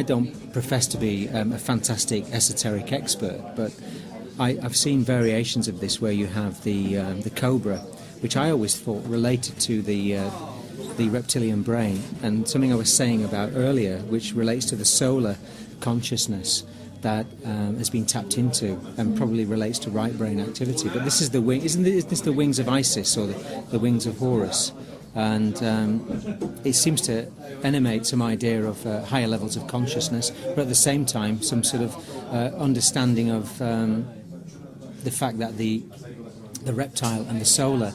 I don't profess to be a fantastic esoteric expert, but I've seen variations of this where you have the cobra, which I always thought related to the reptilian brain, and something I was saying about earlier, which relates to the solar consciousness that has been tapped into and probably relates to right brain activity. But this is the wing, isn't this the wings of Isis or the wings of Horus? And it seems to animate some idea of higher levels of consciousness, but at the same time some sort of understanding of the fact that the reptile and the solar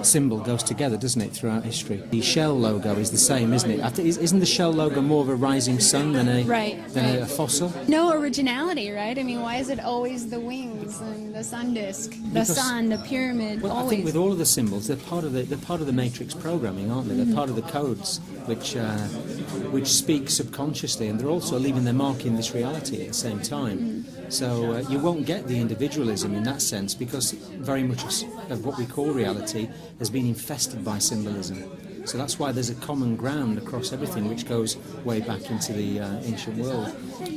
symbol goes together, doesn't it, throughout history? The shell logo is the same, isn't it? Isn't the shell logo more of a rising sun than a fossil? No originality, right? I mean, why is it always the wings and the sun disk, the sun, the pyramid? Well, always. I think with all of the symbols, they're part of the matrix programming, aren't they? They're part of the codes which speak subconsciously, and they're also leaving their mark in this reality at the same time. So you won't get the individualism in that sense, because very much of what we call reality has been infested by symbolism. So that's why there's a common ground across everything, which goes way back into the ancient world.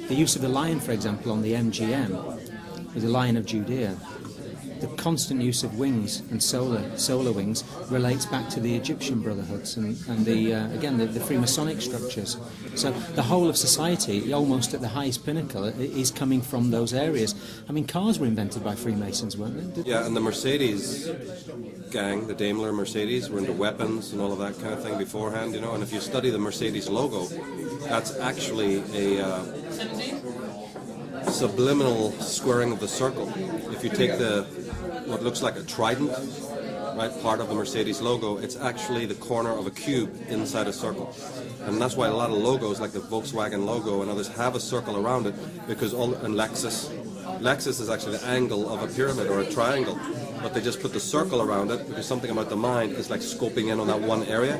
The use of the lion, for example, on the MGM, the Lion of Judea, the constant use of wings and solar wings relates back to the Egyptian brotherhoods and the Freemasonic structures. So the whole of society, almost at the highest pinnacle, is coming from those areas. I mean, cars were invented by Freemasons, weren't they? Yeah, and the Mercedes gang, the Daimler Mercedes, were into weapons and all of that kind of thing beforehand, you know. And if you study the Mercedes logo, that's actually a subliminal squaring of the circle. If you take what looks like a trident, right, part of the Mercedes logo, it's actually the corner of a cube inside a circle. And that's why a lot of logos, like the Volkswagen logo and others, have a circle around it, because and Lexus is actually the angle of a pyramid or a triangle, but they just put the circle around it because something about the mind is like scoping in on that one area,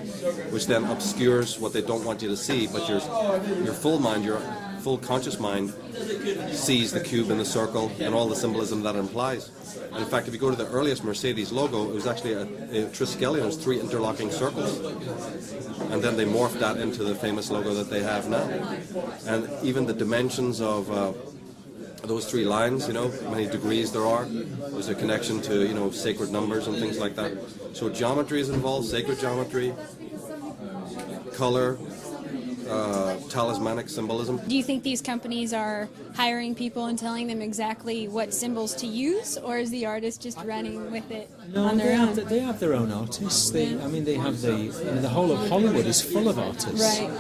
which then obscures what they don't want you to see, but your full mind, your full conscious mind, sees the cube in the circle and all the symbolism that implies. And in fact, if you go to the earliest Mercedes logo, it was actually a triskelion. It was 3 interlocking circles. And then they morphed that into the famous logo that they have now. And even the dimensions of those 3 lines, you know, how many degrees there are. There's a connection to, you know, sacred numbers and things like that. So geometry is involved, sacred geometry, color, talismanic symbolism. Do you think these companies are hiring people and telling them exactly what symbols to use, or is the artist just running with it on their own? They have their own artists. They have the whole of Hollywood is full of artists. Right.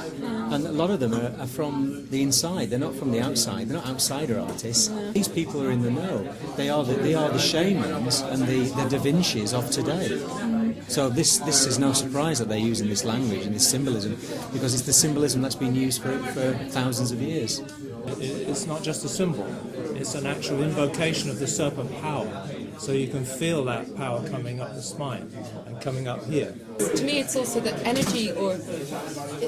And a lot of them are from the inside. They're not from the outside. They're not outsider artists. No. These people are in the know. They are the shamans and the Da Vinci's of today. So this is no surprise that they're using this language and this symbolism, because it's the symbolism that's been used for thousands of years. It's not just a symbol, it's an actual invocation of the serpent power. So you can feel that power coming up the spine and coming up here. To me, it's also the energy, or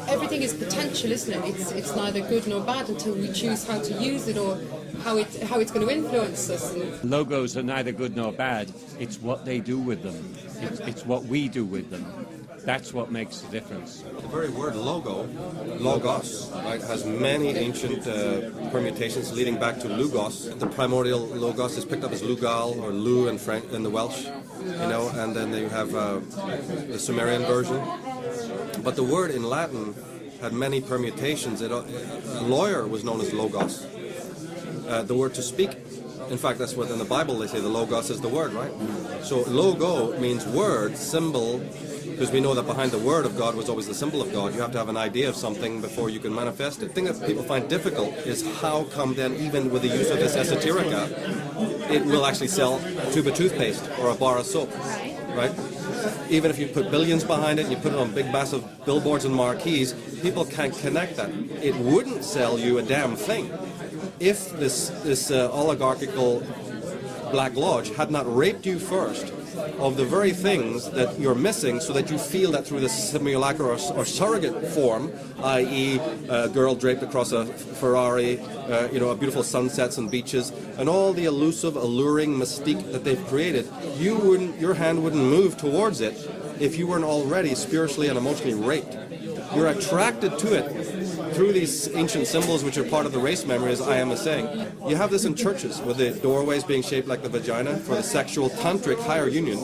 everything is potential, isn't it? It's neither good nor bad until we choose how to use it or how it's going to influence us. Logos are neither good nor bad. It's what they do with them. It's what we do with them. That's what makes the difference. The very word logo, logos, right, has many ancient permutations leading back to logos. The primordial logos is picked up as lugal or lu in the Welsh, you know, and then you have the Sumerian version. But the word in Latin had many permutations. A lawyer was known as logos. The word to speak, in fact, that's what in the Bible they say the logos is the word, right? So logo means word, symbol, because we know that behind the word of God was always the symbol of God. You have to have an idea of something before you can manifest it. The thing that people find difficult is how come then, even with the use of this esoterica, it will actually sell a tube of toothpaste or a bar of soap, right? Even if you put billions behind it and you put it on big massive billboards and marquees, people can't connect that. It wouldn't sell you a damn thing if this oligarchical Black Lodge had not raped you first of the very things that you're missing, so that you feel that through the simulacra or surrogate form, i.e. a girl draped across a Ferrari, a beautiful sunsets and beaches, and all the elusive, alluring mystique that they've created, your hand wouldn't move towards it if you weren't already spiritually and emotionally raped. You're attracted to it through these ancient symbols, which are part of the race memory, as I am saying, you have this in churches, with the doorways being shaped like the vagina for the sexual tantric higher union.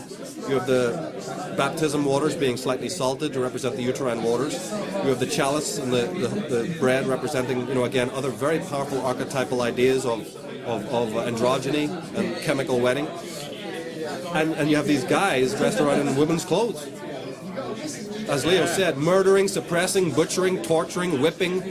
You have the baptism waters being slightly salted to represent the uterine waters. You have the chalice and the bread representing, again, other very powerful archetypal ideas of androgyny and chemical wedding. And you have these guys dressed around in women's clothes. As Leo said, murdering, suppressing, butchering, torturing, whipping,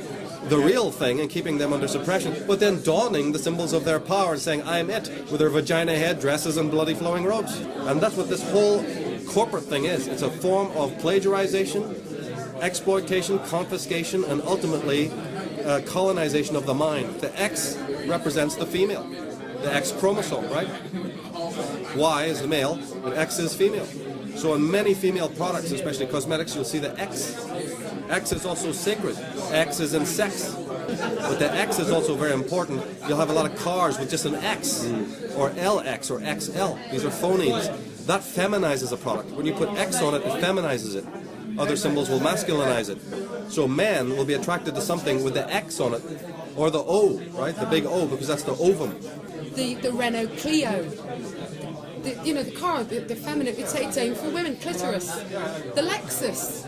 the real thing, and keeping them under suppression, but then donning the symbols of their power, saying, I am it, with their vagina head dresses and bloody flowing robes. And that's what this whole corporate thing is. It's a form of plagiarization, exploitation, confiscation, and ultimately colonization of the mind. The X represents the female, the X chromosome, right? Y is the male, and X is female. So in many female products, especially cosmetics, you'll see the X. X is also sacred. X is in sex. But the X is also very important. You'll have a lot of cars with just an X, or LX, or XL. These are phonemes. That feminizes a product. When you put X on it, it feminizes it. Other symbols will masculinize it. So men will be attracted to something with the X on it, or the O, right? The big O, because that's the ovum. The Renault Clio. The car, the feminine, it's aimed for women, clitoris. The Lexus,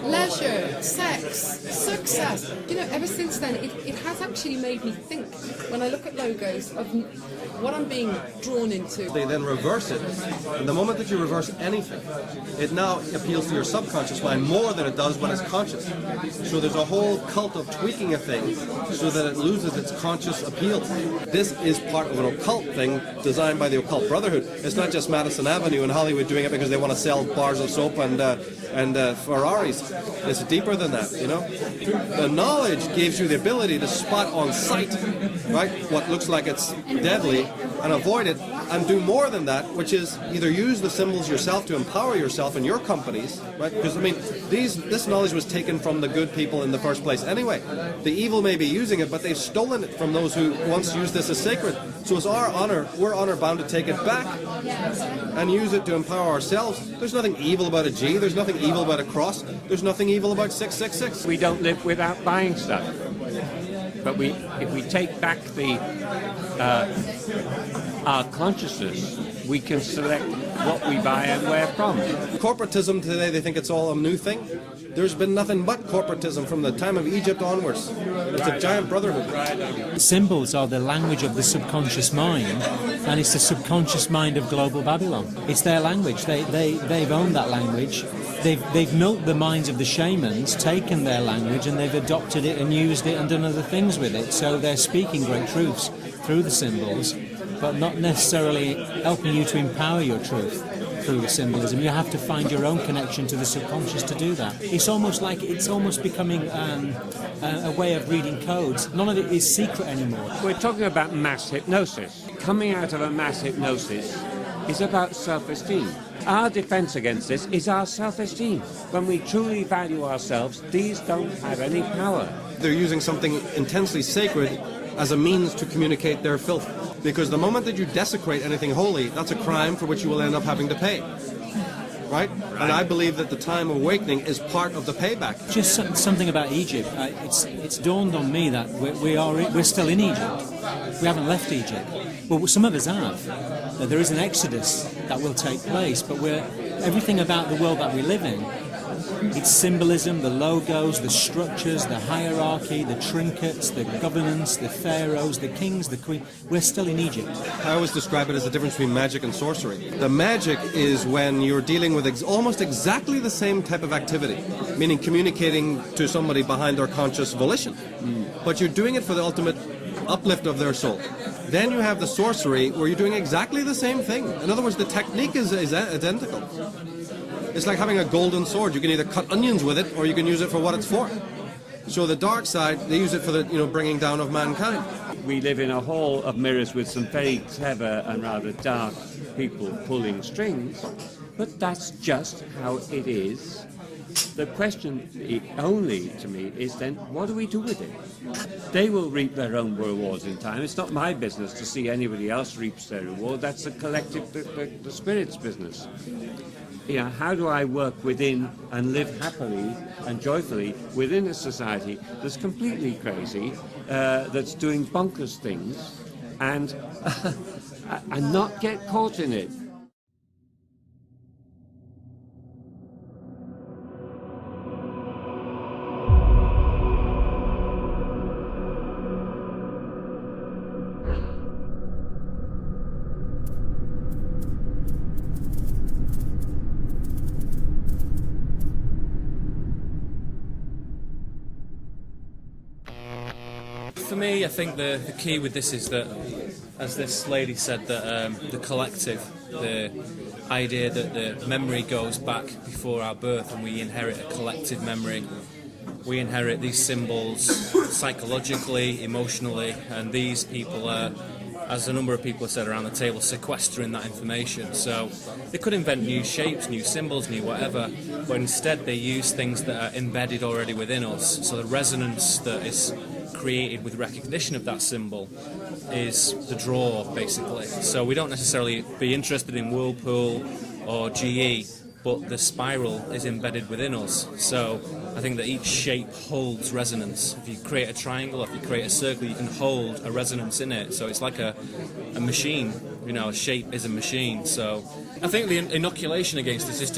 leisure, sex, success. Ever since then, it has actually made me think, when I look at logos, of what I'm being drawn into. They then reverse it. And the moment that you reverse anything, it now appeals to your subconscious mind more than it does when it's conscious. So there's a whole cult of tweaking a thing so that it loses its conscious appeal. This is part of an occult thing designed by the Occult Brotherhood. It's not just Madison Avenue in Hollywood doing it because they want to sell bars of soap and Ferraris. It's deeper than that, The knowledge gives you the ability to spot on sight, right, what looks like it's deadly, and avoid it, and do more than that, which is either use the symbols yourself to empower yourself and your companies, right? Because this knowledge was taken from the good people in the first place anyway. The evil may be using it, but they've stolen it from those who once used this as sacred. So it's our honor, we're honor bound to take it back and use it to empower ourselves. There's nothing evil about a G, there's nothing evil about a cross, there's nothing evil about 666. We don't live without buying stuff. But if we take back our consciousness, we can select what we buy and where from. Corporatism today, they think it's all a new thing. There's been nothing but corporatism from the time of Egypt onwards. It's a giant brotherhood. Symbols are the language of the subconscious mind, and it's the subconscious mind of global Babylon. It's their language. They've owned that language. They've milked the minds of the shamans, taken their language, and they've adopted it and used it and done other things with it. So they're speaking great truths through the symbols, but not necessarily helping you to empower your truth through the symbolism. You have to find your own connection to the subconscious to do that. It's almost becoming a way of reading codes. None of it is secret anymore. We're talking about mass hypnosis. Coming out of a mass hypnosis is about self-esteem. Our defense against this is our self-esteem. When we truly value ourselves, these don't have any power. They're using something intensely sacred as a means to communicate their filth. Because the moment that you desecrate anything holy, that's a crime for which you will end up having to pay. Right? And I believe that the time of awakening is part of the payback. Just something about Egypt. It's dawned on me that we're still in Egypt. We haven't left Egypt. Well, some of us have. There is an exodus that will take place, but everything about the world that we live in, its symbolism, the logos, the structures, the hierarchy, the trinkets, the governance, the pharaohs, the kings, the queen. We're still in Egypt. I always describe it as the difference between magic and sorcery. The magic is when you're dealing with almost exactly the same type of activity, meaning communicating to somebody behind their conscious volition. But you're doing it for the ultimate uplift of their soul. Then you have the sorcery where you're doing exactly the same thing. In other words, the technique is identical. It's like having a golden sword. You can either cut onions with it, or you can use it for what it's for. So the dark side, they use it for the bringing down of mankind. We live in a hall of mirrors with some very clever and rather dark people pulling strings, but that's just how it is. The question only to me is then, what do we do with it? They will reap their own rewards in time. It's not my business to see anybody else reaps their reward. That's the collective, the spirit's business. how do I work within and live happily and joyfully within a society that's completely crazy, that's doing bonkers things, and and not get caught in it. For me, I think the key with this is that, as this lady said, that the collective, the idea that the memory goes back before our birth and we inherit a collective memory. We inherit these symbols psychologically, emotionally, and these people are, as a number of people have said around the table, sequestering that information. So they could invent new shapes, new symbols, new whatever, but instead they use things that are embedded already within us. So the resonance that is created with recognition of that symbol is the draw, basically. So we don't necessarily be interested in Whirlpool or GE, but the spiral is embedded within us. So I think that each shape holds resonance. If you create a triangle, if you create a circle, you can hold a resonance in it. So it's like a machine. You know, a shape is a machine. So I think the inoculation against this is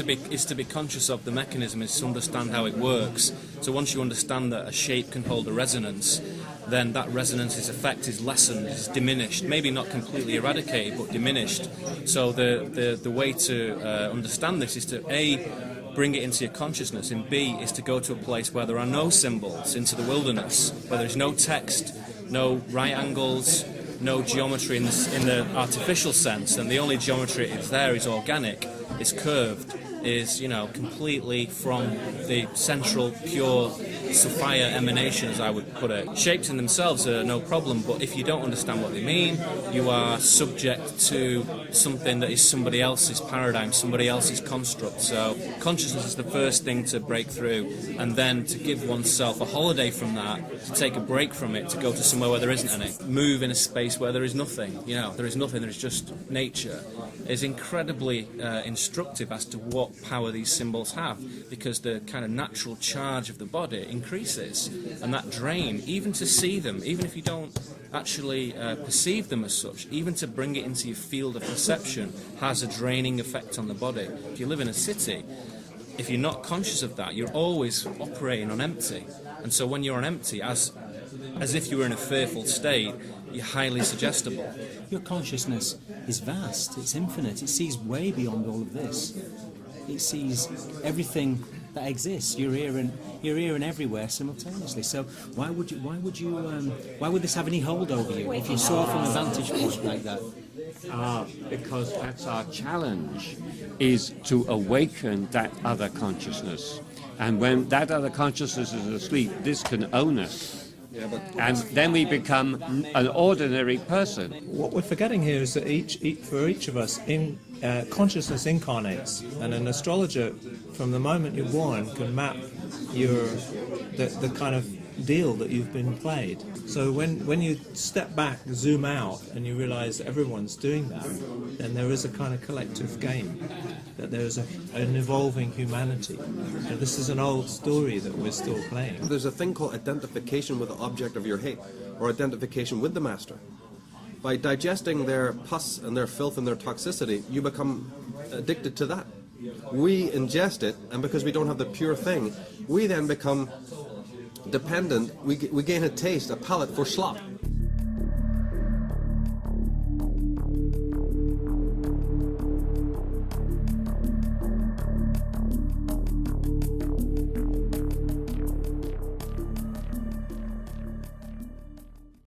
to be conscious of the mechanism, is to understand how it works. So once you understand that a shape can hold a resonance, then that resonance's effect is lessened, is diminished. Maybe not completely eradicated, but diminished. So the way to understand this is to A, bring it into your consciousness, and B, is to go to a place where there are no symbols, into the wilderness, where there's no text, no right angles, no geometry in the artificial sense, and the only geometry that's there is organic, is curved, is, you know, completely from the central pure sapphire emanation, as I would put it. Shapes in themselves are no problem, but if you don't understand what they mean, you are subject to something that is somebody else's paradigm, somebody else's construct. So consciousness is the first thing to break through, and then to give oneself a holiday from that, to take a break from it, to go to somewhere where there isn't any. Move in a space where there is nothing, you know, there is nothing, there is just nature, is incredibly instructive as to what power these symbols have, because the kind of natural charge of the body increases, and that drain, even to see them, even if you don't actually perceive them as such, even to bring it into your field of perception, has a draining effect on the body. If you live in a city, if you're not conscious of that, you're always operating on empty, and so when you're on empty, as if you were in a fearful state, you're highly suggestible. Your consciousness is vast, it's infinite, it sees way beyond all of this. It sees everything that exists. You're here and everywhere simultaneously. So why would this have any hold over you if you saw from a vantage point like that? Because that's our challenge, is to awaken that other consciousness. And when that other consciousness is asleep, this can own us. And then we become an ordinary person. What we're forgetting here is that for each of us, consciousness incarnates, and an astrologer, from the moment you're born, can map the kind of deal that you've been played. So when you step back, zoom out, and you realise everyone's doing that, then there is a kind of collective game, that there is an evolving humanity. And this is an old story that we're still playing. There's a thing called identification with the object of your hate, or identification with the master. By digesting their pus and their filth and their toxicity, you become addicted to that. We ingest it, and because we don't have the pure thing, we then become dependent. We gain a taste, a palate for slop.